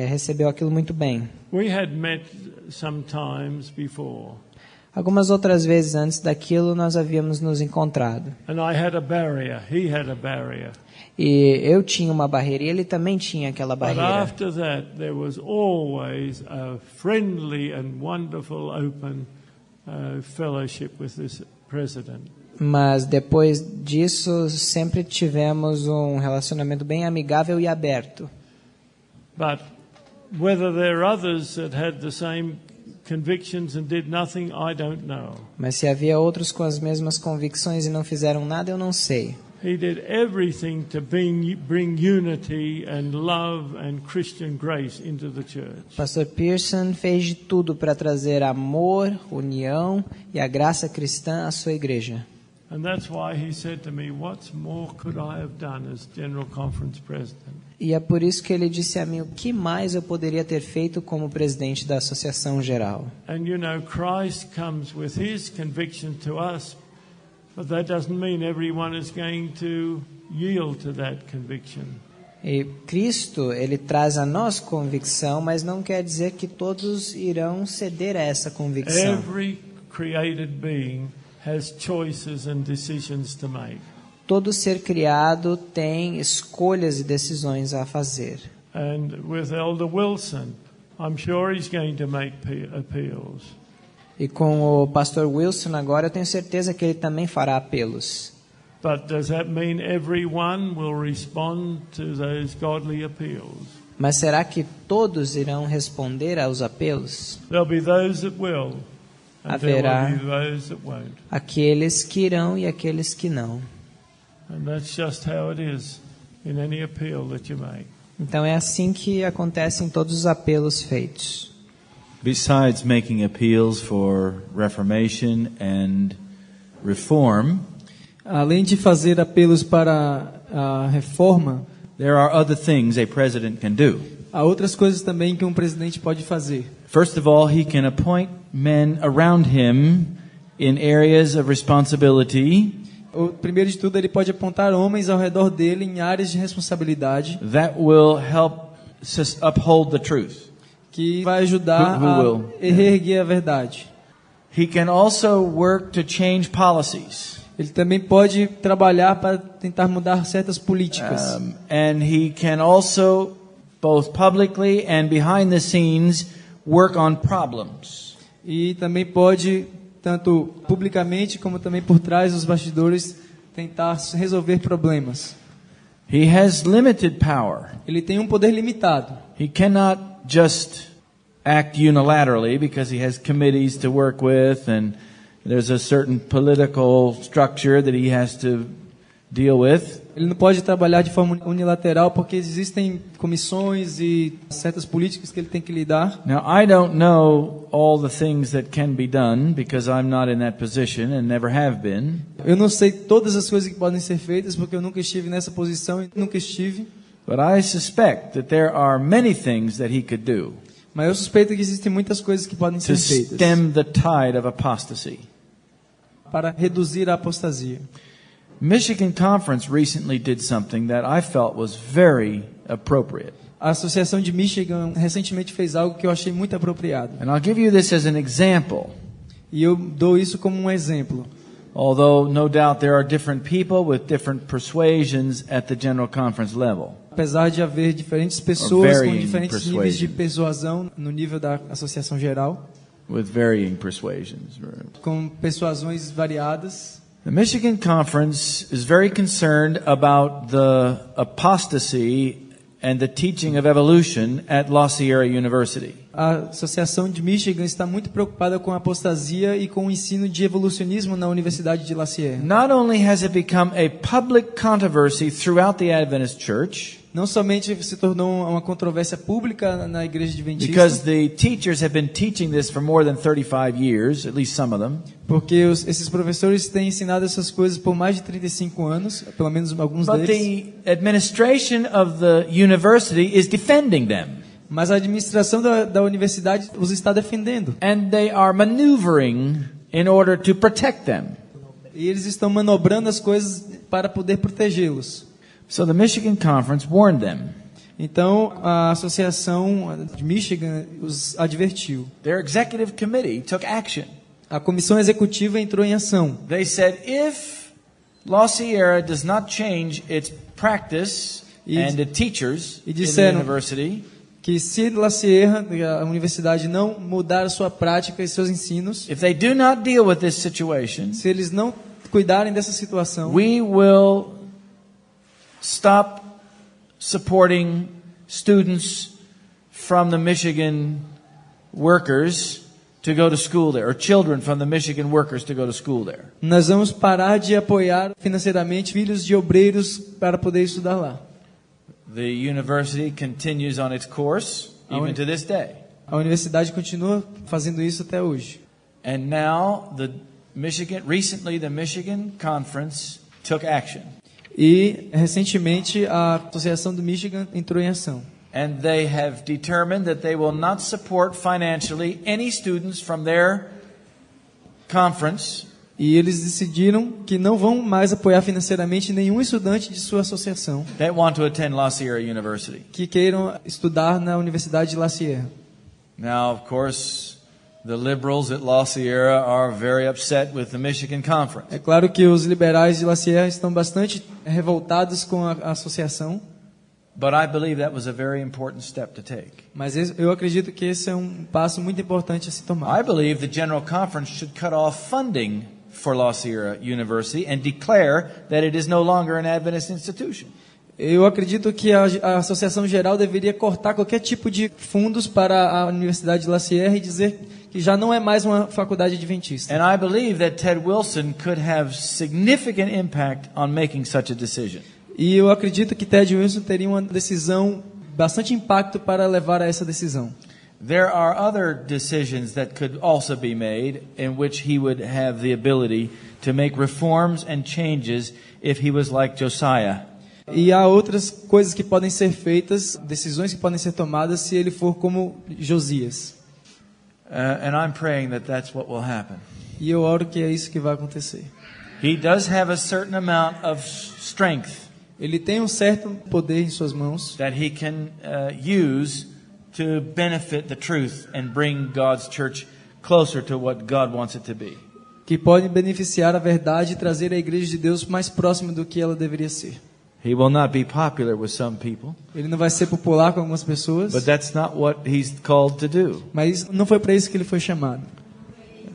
recebeu aquilo muito bem. We had met sometimes before, Algumas outras vezes antes daquilo, nós havíamos nos encontrado. and I had a barrier. He had a barrier. E eu tinha uma barreira e ele também tinha aquela But barreira. after that, there was always a friendly and wonderful open fellowship with this president. Mas depois disso, sempre tivemos um relacionamento bem amigável e aberto. But whether there are others that had the same convictions and did nothing, I don't know. Mas se havia outros com as mesmas convicções e não fizeram nada, eu não sei. He did everything to bring unity and love and Christian grace into the church. Pastor Pearson fez de tudo para trazer amor, união e a graça cristã à sua igreja. And that's why he said to me, what more could I have done as General Conference President? E é por isso que ele disse a mim, o que mais eu poderia ter feito como presidente da Associação Geral? And you know, Christ comes with his conviction to us, but that doesn't mean everyone is going to yield to that conviction. E Cristo, ele traz a nós convicção, mas não quer dizer que todos irão ceder a essa convicção. Every created being has choices and decisions to make. Todo ser criado tem escolhas e decisões a fazer. And with Elder Wilson, I'm sure he's going to make appeals. E com o pastor Wilson agora, eu tenho certeza que ele também fará apelos. But does that mean everyone will respond to those godly appeals? Mas será que todos irão responder aos apelos? There'll be those that will, and there Haverá will be those that won't. aqueles que irão e aqueles que não. And that's just how it is in any appeal that you make. Então é assim que acontece em todos os apelos feitos. Besides making appeals for reformation and reform, Além de fazer apelos para a reforma, there are other things a president can do. há outras coisas também que um presidente pode fazer. First of all, he can appoint men around him in areas of responsibility O primeiro de tudo, ele pode apontar homens ao redor dele em áreas de responsabilidade that will help uphold the truth. que vai ajudar Who a will? reerguer a verdade. He can also work to change policies. Ele também pode trabalhar para tentar mudar certas políticas. And he can also, both publicly and behind the scenes, work on problems. E também pode, tanto publicamente como também por trás dos bastidores, tentar resolver problemas. He has limited power. Ele tem um poder limitado. He cannot just act unilaterally because he has committees to work with and there's a certain political structure that he has to deal with. Ele não pode trabalhar de forma unilateral porque existem comissões e certas políticas que ele tem que lidar. Now, I don't know all the things that can be done because I'm not in that position and never have been. Eu não sei todas as coisas que podem ser feitas porque eu nunca estive nessa posição e nunca estive. But I suspect that there are many things that he could do Mas eu suspeito que existem muitas coisas que podem to ser feitas stem the tide of apostasy. para reduzir a apostasia. Michigan Conference recently did something that I felt was very appropriate. A Associação de Michigan recentemente fez algo que eu achei muito apropriado. And I'll give you this as an example. E eu dou isso como um exemplo. Although no doubt there are different people with different persuasions at the General Conference level. Apesar de haver diferentes pessoas com varying diferentes níveis de persuasion. persuasão no nível da Associação Geral, With varying persuasions. com persuasões variadas, The Michigan Conference is very concerned about the apostasy and the teaching of evolution at La Sierra University. a Associação de Michigan está muito preocupada com a apostasia e com o ensino de evolucionismo na Universidade de La Sierra. Not only has it become a public controversy throughout the Adventist Church, Não somente se tornou uma controvérsia pública na Igreja because Adventista, the teachers have been teaching this for more than 35 years, at least some of them, porque esses professores têm ensinado essas coisas por mais de 35 anos, pelo menos alguns but deles. the administration of the university is defending them. Mas a administração da universidade os está defendendo. And they are maneuvering in order to protect them. E eles estão manobrando as coisas para poder protegê-los. So the Michigan Conference warned them. Então, a Associação de Michigan os advertiu. Their executive committee took action. A comissão executiva entrou em ação. They said if La Sierra does not change its practice E- and the teachers e in the disseram- university, Que se La Sierra, a universidade, não mudar a sua prática e seus ensinos, if they do not deal with this situation, se eles não cuidarem dessa situação, we will stop supporting students from the Michigan workers to go to school there, or children from the Michigan workers to go to school there. nós vamos parar de apoiar financeiramente filhos de obreiros para poder estudar lá. The university continues on its course even to this day. A universidade continua fazendo isso até hoje. And now recently the Michigan Conference took action. E recentemente a Associação do Michigan entrou em ação. And they have determined that they will not support financially any students from their conference E eles decidiram que não vão mais apoiar financeiramente nenhum estudante de sua associação that want to attend La Sierra University. que queiram estudar na Universidade de La Sierra. Now, of course, the liberals at La Sierra are very upset with the Michigan Conference. É claro que os liberais de La Sierra estão bastante revoltados com a associação, But I believe that was a very important step to take. mas eu acredito que esse é um passo muito importante a se I tomar. believe the General Conference should cut off funding for La Sierra University and declare that it is no longer an Adventist institution. Eu acredito que a Associação Geral deveria cortar qualquer tipo de fundos para a Universidade de La Sierra e dizer que já não é mais uma faculdade adventista. And I believe that Ted Wilson could have significant impact on making such a decision. E eu acredito que Ted Wilson teria uma decisão, bastante impacto para levar a essa decisão. There are other decisions that could also be made in which he would have the ability to make reforms and changes if he was like Josiah. E há outras coisas que podem ser feitas, decisões que podem ser tomadas se ele for como Josias. And I'm praying that that's what will happen. E eu oro que é isso que vai acontecer. He does have a certain amount of strength Ele tem um certo poder em suas mãos that he can use to benefit the truth and bring God's church closer to what God wants it to be. que pode beneficiar a verdade e trazer a igreja de Deus mais próxima do que ela deveria ser. He will not be popular with some people, Ele não vai ser popular com algumas pessoas, but that's not what he's called to do. mas não foi para isso que ele foi chamado.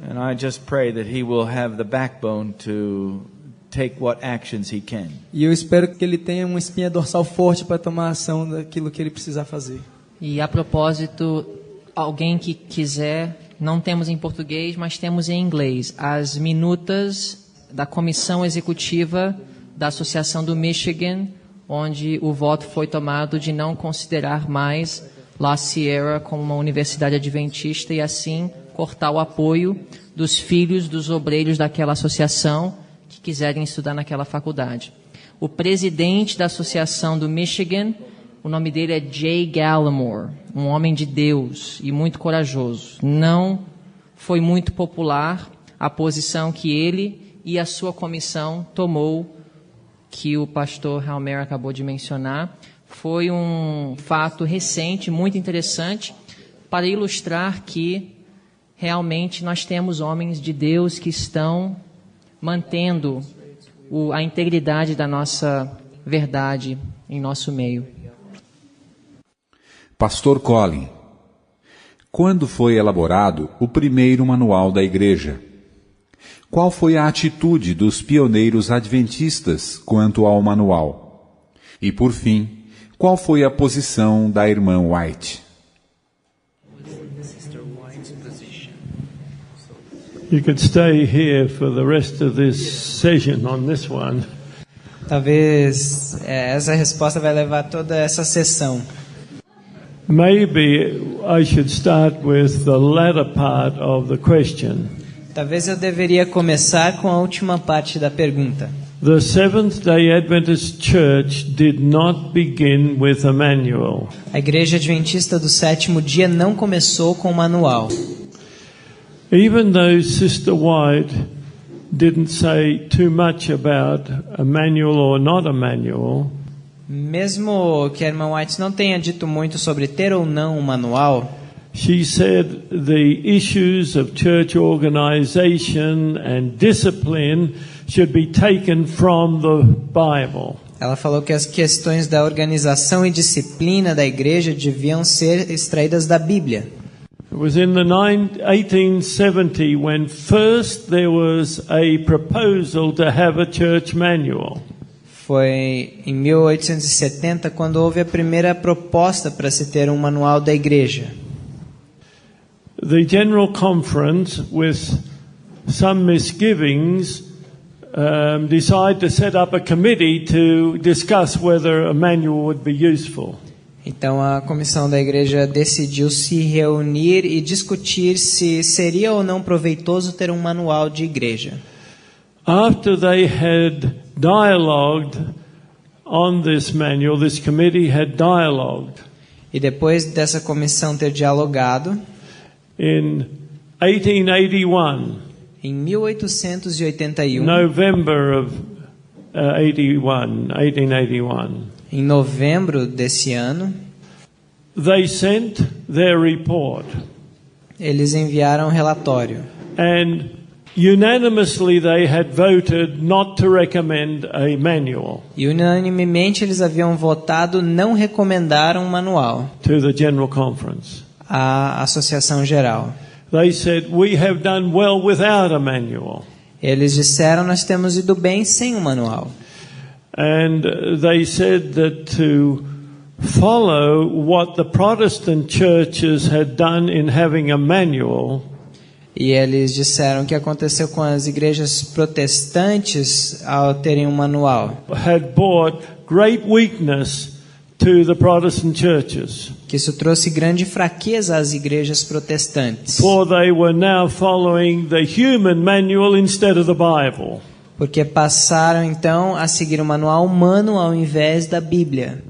And I just pray that he will have the backbone to take what actions he can. E eu espero que ele tenha uma espinha dorsal forte para tomar ação daquilo que ele precisar fazer. E a propósito, alguém que quiser, não temos em português, mas temos em inglês, as minutas da comissão executiva da Associação do Michigan, onde o voto foi tomado de não considerar mais La Sierra como uma universidade adventista e assim cortar o apoio dos filhos dos obreiros daquela associação que quiserem estudar naquela faculdade. O presidente da Associação do Michigan, o nome dele é Jay Gallimore, um homem de Deus e muito corajoso. Não foi muito popular a posição que ele e a sua comissão tomou, que o pastor Helmer acabou de mencionar. Foi um fato recente, muito interessante, para ilustrar que realmente nós temos homens de Deus que estão mantendo a integridade da nossa verdade em nosso meio. Pastor Colin, quando foi elaborado o primeiro manual da igreja? Qual foi a atitude dos pioneiros adventistas quanto ao manual? E, por fim, qual foi a posição da irmã White? You could stay here for the rest of this session on this one. Talvez essa resposta vai levar toda essa sessão. Maybe I should start with the latter part of the question. Talvez eu deveria começar com a última parte da pergunta. The Seventh-day Adventist Church did not begin with a manual. A Igreja Adventista do Sétimo Dia não começou com o manual. Even though Sister White didn't say too much about a manual or not a manual, mesmo que a irmã White não tenha dito muito sobre ter ou não um manual, she said the issues of church organization and discipline should be taken from the Bible. Ela falou que as questões da organização e disciplina da igreja deviam ser extraídas da Bíblia. It was in the 1870 when first there was a proposal to have a church manual. Foi em 1870 quando houve a primeira proposta para se ter um manual da igreja. The General Conference, with some misgivings, decided to set up a committee to discuss whether a manual would be useful. Então a comissão da igreja decidiu se reunir e discutir se seria ou não proveitoso ter um manual de igreja. After they had dialogued on this manual, this committee had dialogued. E depois dessa comissão ter dialogado, in 1881, em 1881, November of 1881, em novembro desse ano, they sent their report. Eles enviaram um relatório. And unanimously they had voted not to recommend a manual. E unanimemente eles haviam votado não recomendar um manual to the General Conference. À Associação Geral. They said, we have done well without a manual. Eles disseram, nós temos ido bem sem um manual. And they said that to follow what the Protestant churches had done in having a manual, e eles disseram que aconteceu com as igrejas protestantes ao terem um manual, had brought great weakness to the Protestant churches. Que isso trouxe grande fraqueza às igrejas protestantes. For they were now following the human manual instead of the Bible. Porque passaram então a seguir o manual humano ao invés da Bíblia.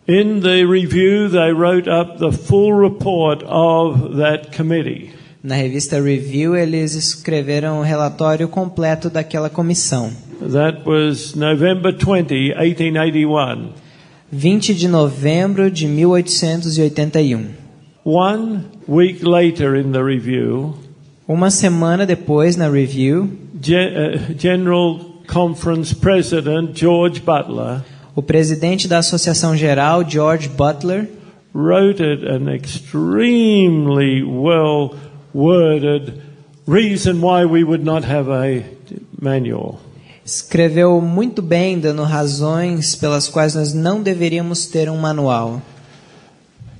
In the review, they wrote up the full report of that committee. Na revista Review, eles escreveram um relatório completo daquela comissão. That was November 20, 1881. 20 de novembro de 1881. 1 week later in the review, uma semana depois na Review, General Conference President George Butler, o presidente da Associação Geral, George Butler, wrote an extremely well-worded reason why we would not have a manual. Escreveu muito bem, dando razões pelas quais nós não deveríamos ter um manual.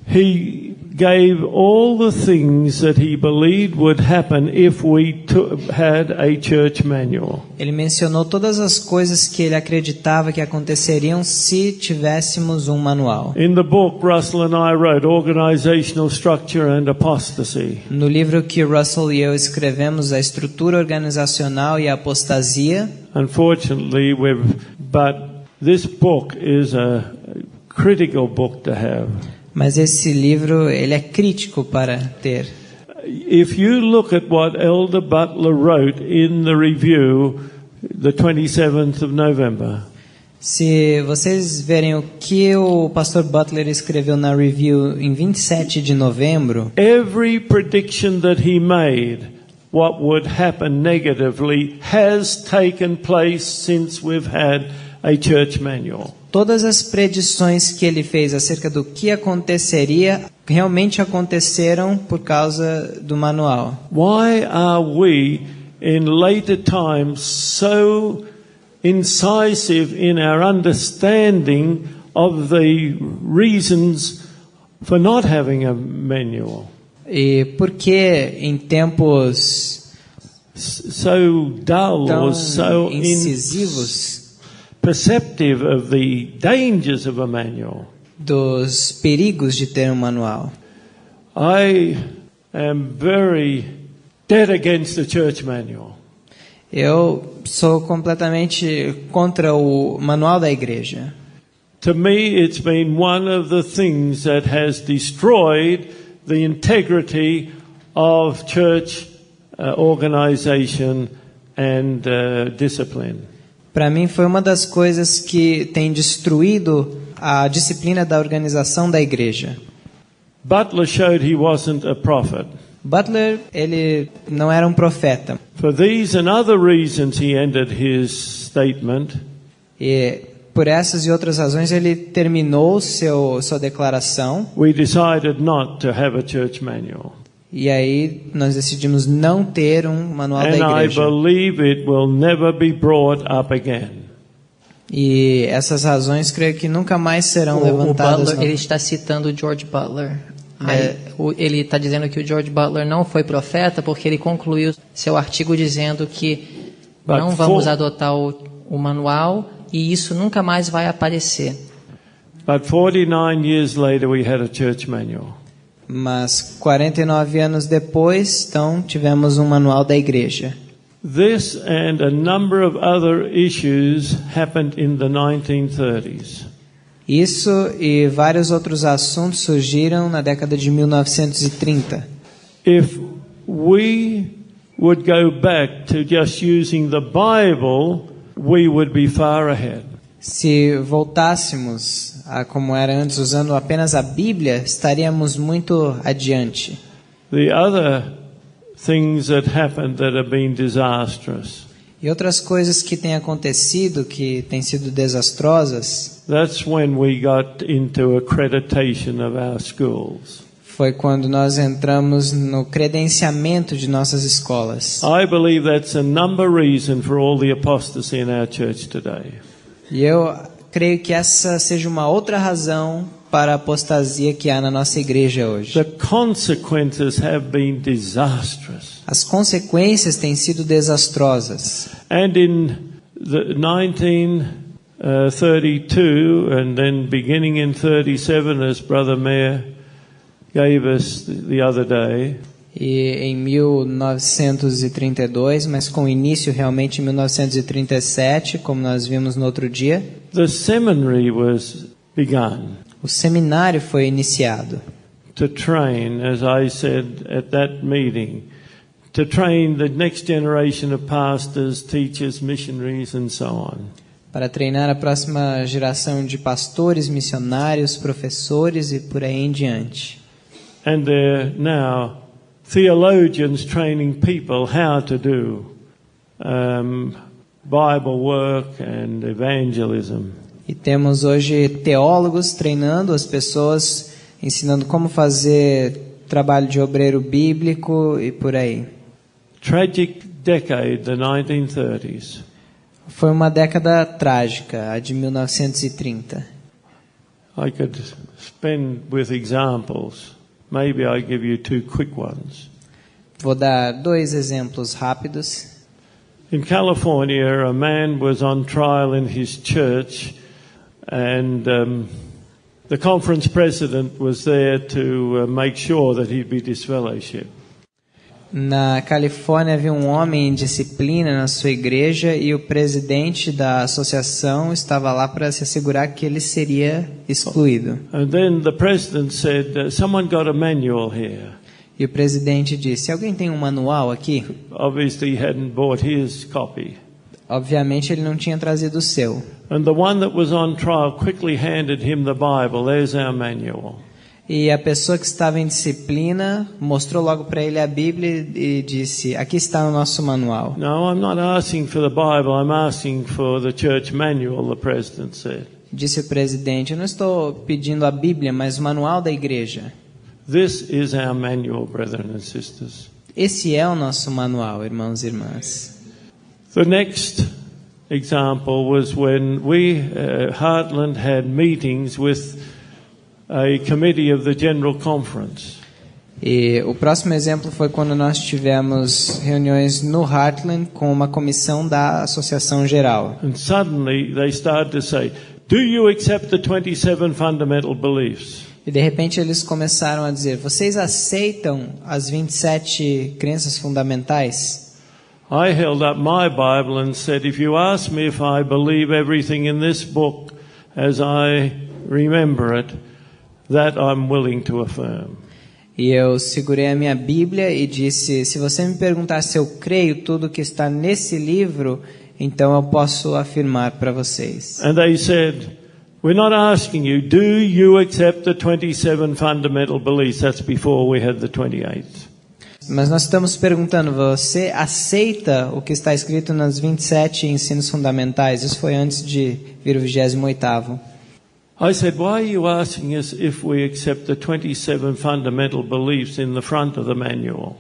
He gave all the things that he believed would happen if we had a church manual. Ele mencionou todas as coisas que ele acreditava que aconteceriam se tivéssemos um manual. In the book Russell and I wrote, Organizational Structure and Apostasy. No livro que Russell e eu escrevemos, A Estrutura Organizacional e a Apostasia, Unfortunately, but this book is a critical book to have. mas esse livro ele é crítico para ter. If you look at what Elder Butler wrote in the review, the 27th of November, Se vocês verem o que o pastor Butler escreveu na review em 27 de novembro, every prediction that he made, what would happen negatively, has taken place since we've had a church manual. todas as predições que ele fez acerca do que aconteceria realmente aconteceram por causa do manual. Why are we, in later times, so incisive in our understanding of the reasons for not having a manual? E por que em tempos So dull tão or so incisivos perceptive of the dangers of a manual? dos perigos de ter um manual? I am very dead against the church manual. Eu sou completamente contra o manual da igreja. To me, it's been one of the things that has destroyed the integrity of church organization and discipline. Para mim foi uma das coisas que tem destruído a disciplina da organização da igreja. Butler showed he wasn't a prophet. Butler, ele não era um profeta. For these and other reasons he ended his statement. E por essas e outras razões ele terminou sua declaração. We decided not to have a church manual. E aí nós decidimos não ter um manual da And I igreja. believe it will never be brought up again. E essas razões creio que nunca mais serão O levantadas. Butler, ele está citando o George Butler. Ele está dizendo que o George Butler não foi profeta porque ele concluiu seu artigo dizendo que não vamos adotar o manual e isso nunca mais vai aparecer. But 49 years later we had a church manual. Mas 49 anos depois, então, tivemos um manual da igreja. This and a number of other issues happened in the 1930s. Isso e vários outros assuntos surgiram na década de 1930. If we would go back to just using the Bible, we would be far ahead. Se voltássemos a como era antes, usando apenas a Bíblia, estaríamos muito adiante. The other things that happened that have been disastrous. E outras coisas que têm acontecido, que têm sido desastrosas, That's when we got into accreditation of our schools. foi quando nós entramos no credenciamento de nossas escolas. I believe that's a number reason for all the apostasy in our church today. E eu creio que essa seja uma outra razão para a apostasia que há na nossa igreja hoje. The consequences have been disastrous. As consequências têm sido desastrosas. And in the 1932 and then beginning in 37, as Brother Mayer gave us the other day, E em 1932, mas com início realmente em 1937, como nós vimos no outro dia, the seminary was begun o seminário foi iniciado. to train, as I said at that meeting, to train the next generation of pastors, teachers, missionaries, and so on. Para treinar a próxima geração de pastores, missionários, professores e por aí em diante. And they're now theologians training people how to do Bible work and evangelism. E temos hoje teólogos treinando as pessoas, ensinando como fazer trabalho de obreiro bíblico e por aí. Tragic decade, the 1930s. Foi uma década trágica, a de 1930. I could spend with examples. maybe I give you two quick ones. Vou dar 2 exemplos rápidos. In California, a man was on trial in his church, and the conference president was there to make sure that he'd be disfellowshipped. Na Califórnia havia um homem em disciplina na sua igreja e o presidente da associação estava lá para se assegurar que ele seria excluído. And then the president said, someone got a manual here. E o presidente disse: alguém tem um manual aqui? Obviously he hadn't bought his copy. Obviamente ele não tinha trazido o seu. And the one that was on trial quickly handed him the Bible. There's our manual. E a pessoa que estava em disciplina mostrou logo para ele a Bíblia e disse: aqui está o nosso manual. No, I'm not asking for the Bible. I'm asking for the church manual, the president said. Disse o presidente: eu não estou pedindo a Bíblia, mas o manual da igreja. This is our manual, brethren and sisters. Esse é o nosso manual, irmãos e irmãs. The next example was when we, Heartland, had meetings with a committee of the General Conference. E o próximo exemplo foi quando nós tivemos reuniões no Heartland com uma comissão da Associação Geral. And suddenly they started to say, do you accept the 27 fundamental beliefs? E de repente eles começaram a dizer: vocês aceitam as 27 crenças fundamentais? I held up my Bible and said, if you ask me if I believe everything in this book as I remember it, that I'm willing to affirm. E eu segurei a minha Bíblia e disse: se você me perguntar se eu creio tudo que está nesse livro, então eu posso afirmar para vocês. And they said, we're not asking you, do you accept the 27 fundamental beliefs? That's before we had the 28. Mas nós estamos perguntando: você aceita o que está escrito nas 27 ensinos fundamentais? Isso foi antes de vir o 28º. I said, why are you asking us if we accept the 27 fundamental beliefs in the front of the manual?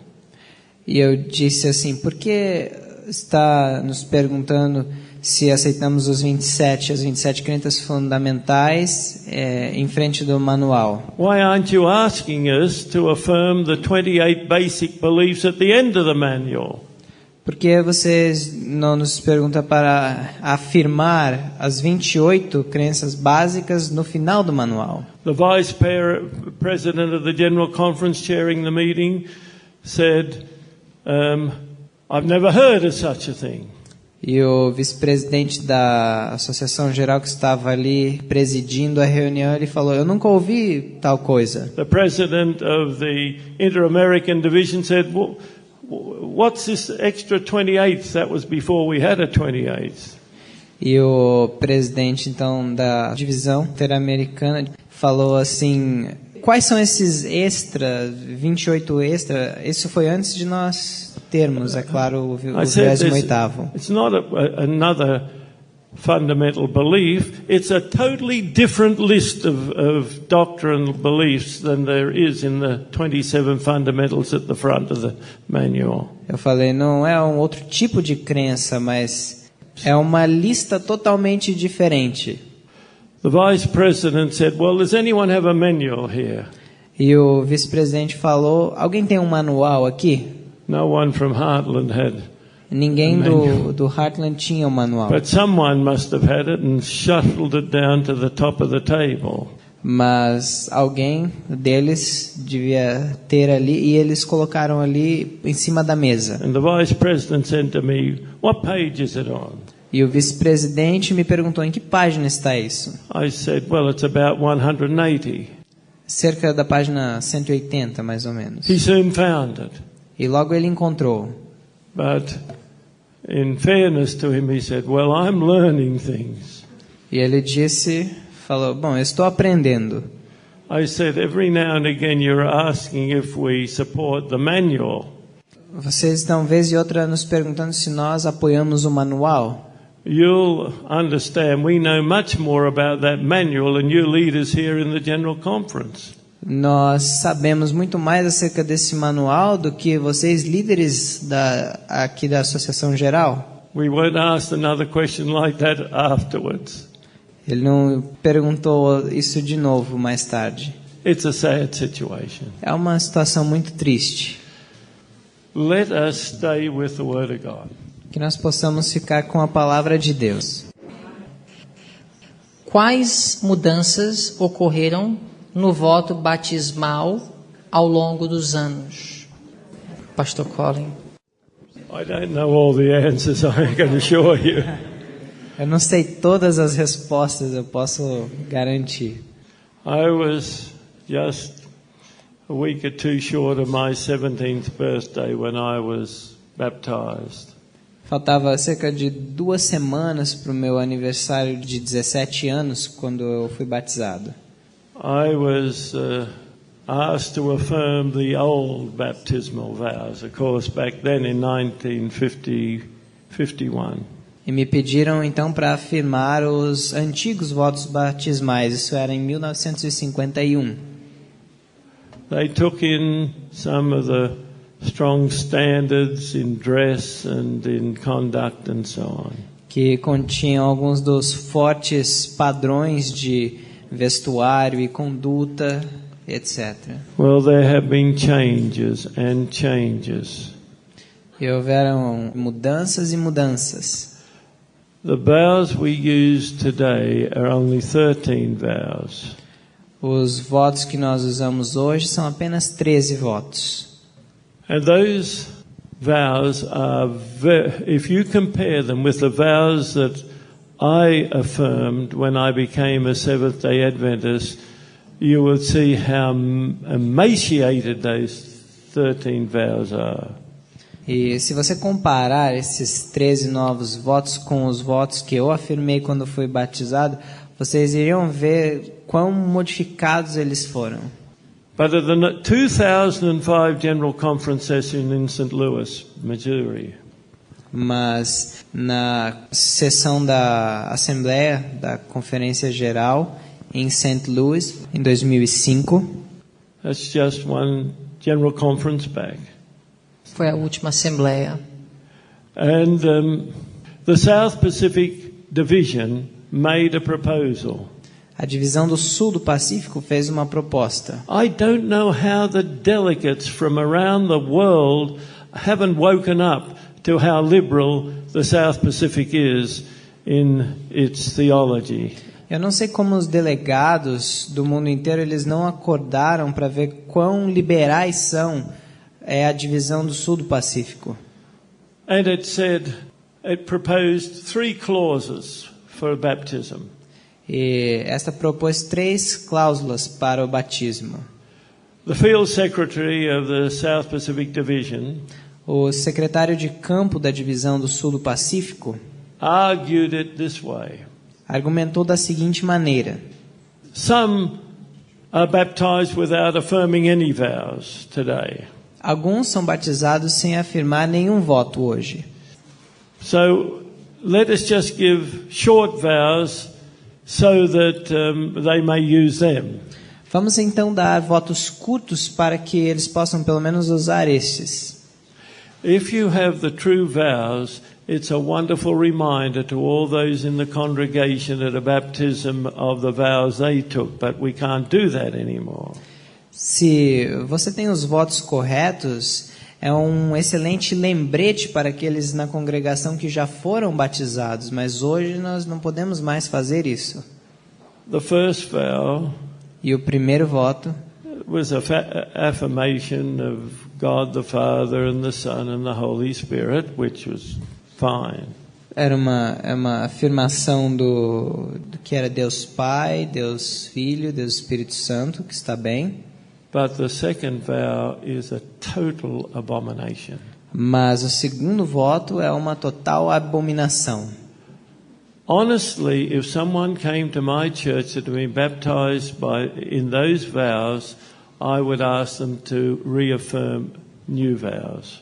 E eu disse assim: por que está nos perguntando se aceitamos as 27 crenças fundamentais em frente do manual? Why aren't you asking us to affirm the 28 basic beliefs at the end of the manual? Por que vocês não nos perguntam para afirmar as 28 crenças básicas no final do manual? The vice president of the General Conference chairing the meeting said, I've never heard of such a thing. E o vice-presidente da Associação Geral que estava ali presidindo a reunião, ele falou: eu nunca ouvi tal coisa. The president of the Inter-American Division said, what's this extra 28th? That was before we had a 28th. E o presidente então da divisão interamericana falou assim: quais são esses 28 extra? Isso foi antes de nós termos, é claro, o 28º. It's not another fundamental belief. It's a totally different list of doctrinal beliefs than there is in the 27 fundamentals at the front of the manual. Eu falei: não é um outro tipo de crença, mas é uma lista totalmente diferente. The vice president said, well, does anyone have a manual here? E o vice-presidente falou: alguém tem um manual aqui? No one from Heartland had. Ninguém do Heartland tinha um manual. But someone must have had it and shuffled it down to the top of the table. Mas alguém deles devia ter ali e eles colocaram ali em cima da mesa. And the vice president said to me, what page is it on? E o vice-presidente me perguntou: em que página está isso? I said, well, it's about 180. Cerca da página 180, mais ou menos. He soon found it. E logo ele encontrou. But in fairness to him, he said, well, I'm learning things. E ele falou: bom, eu estou aprendendo. I said, every now and again you're asking if we support the manual. Vocês estão vez e outra nos perguntando se nós apoiamos o manual. You'll understand we know much more about that manual than you leaders here in the General Conference. Nós sabemos muito mais acerca desse manual do que vocês, líderes aqui da Associação Geral. We weren't asked another question like that afterwards. Ele não perguntou isso de novo mais tarde. It's a sad situation. É uma situação muito triste. Let us stay with the Word of God. Que nós possamos ficar com a palavra de Deus. Quais mudanças ocorreram no voto batismal ao longo dos anos? Pastor Colin. I don't know all the answers, I can assure you. Eu não sei todas as respostas, eu posso garantir. I was just a week or two short of my 17th birthday when I was baptized. Faltava cerca de 2 semanas para o meu aniversário de 17 anos, quando eu fui batizado. I was asked to affirm the old baptismal vows, of course, back then in 1951. E me pediram então para afirmar os antigos votos batismais, isso era em 1951. They took in some of the strong standards in dress and in conduct and so on. Que continham alguns dos fortes padrões de vestuário e conduta, etc. Well, there have been changes and changes. E houveram mudanças e mudanças. The vows we use today are only 13 vows. Os votos que nós usamos hoje são apenas 13 votos. And those vows are, if you compare them with the vows that I affirmed when I became a Seventh-day Adventist, you will see how emaciated those 13 vows are. E se você comparar esses 13 novos votos com os votos que eu afirmei quando fui batizado, vocês iriam ver quão modificados eles foram. But at the 2005 General Conference session in St. Louis, Missouri, Mas na sessão da Assembleia da Conferência Geral em St. Louis, em 2005, that's just one General Conference back. Foi a última assembleia. And the South Pacific Division made a proposal. a divisão do Sul do Pacífico fez uma proposta. I don't know how the delegates from around the world haven't woken up to how liberal the South Pacific is in its theology. Eu não sei como os delegados do mundo inteiro eles não acordaram para ver quão liberais são a divisão do Sul do Pacífico. And it proposed 3 clauses for baptism. E esta propôs 3 cláusulas para o batismo. The field secretary of the South Pacific Division, O secretário de campo da divisão do Sul do Pacífico argued it this way. argumentou da seguinte maneira: Some are baptized without affirming any vows today. alguns são batizados sem afirmar nenhum voto hoje. So let us just give short vows so that they may use them. Vamos então dar votos curtos para que eles possam pelo menos usar estes. If you have the true vows, it's a wonderful reminder to all those in the congregation at a baptism of the vows they took, but we can't do that anymore. Se você tem os votos corretos, é um excelente lembrete para aqueles na congregação que já foram batizados, mas hoje nós não podemos mais fazer isso. The first vow E o primeiro voto was a affirmation of God the Father and the Son and the Holy Spirit, which was fine. era uma afirmação do que era Deus Pai, Deus Filho, Deus Espírito Santo, que está bem. But the second vow is a total abomination. Mas o segundo voto é uma total abominação. Honestly, if someone came to my church that had been baptized in those vows, I would ask them to reaffirm new vows.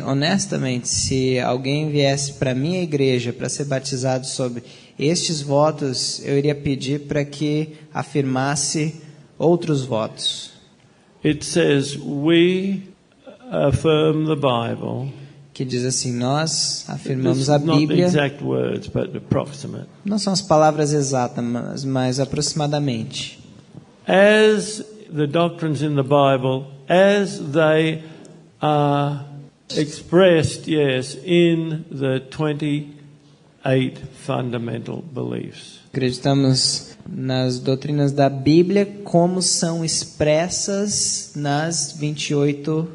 Honestamente, se alguém viesse para a minha igreja para ser batizado sobre estes votos, eu iria pedir para que afirmasse outros votos. It says, we affirm the Bible. Que diz assim: nós afirmamos It's a not the Bíblia. exact words, but approximate. Não são as palavras exatas, mas aproximadamente. as the doctrines in the Bible, as they are expressed, yes, in the 28 fundamental beliefs. Acreditamos nas doutrinas da Bíblia como são expressas nas 28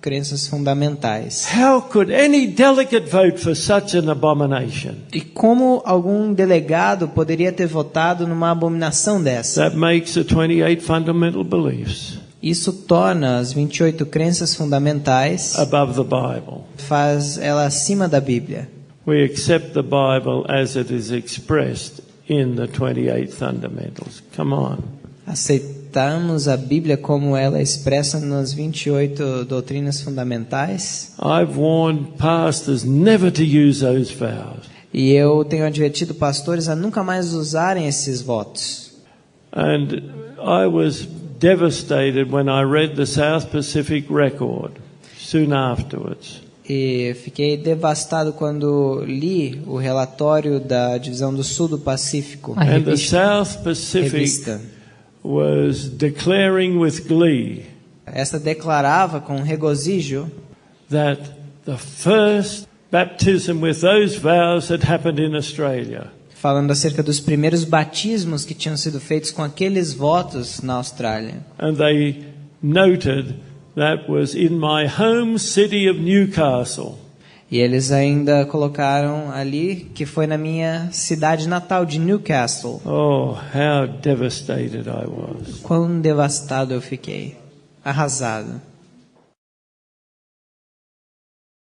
crenças fundamentais. How could any delegate vote for such an abomination? E como algum delegado poderia ter votado numa abominação dessa? That makes the 28 fundamental beliefs Isso torna as 28 crenças fundamentais, above the Bible. faz ela acima da Bíblia. We accept the Bible as it is expressed in the 28 fundamentals. Come on. Aceitamos a Bíblia como ela é expressa nas 28 doutrinas fundamentais. I've warned pastors never to use those vows. E eu tenho advertido pastores a nunca mais usarem esses votos. And I was devastated when I read the South Pacific Record soon afterwards. E fiquei devastado quando li o relatório da Divisão do Sul do Pacífico. And the South Pacific Revista. was declaring with glee Esta declarava com regozijo that the first baptism with those vows had happened in Australia. falando acerca dos primeiros batismos que tinham sido feitos com aqueles votos na Austrália. And they noted that was in my home city of Newcastle. E eles ainda colocaram ali que foi na minha cidade natal de Newcastle. Oh, how devastated I was. Quão devastado eu fiquei, arrasado.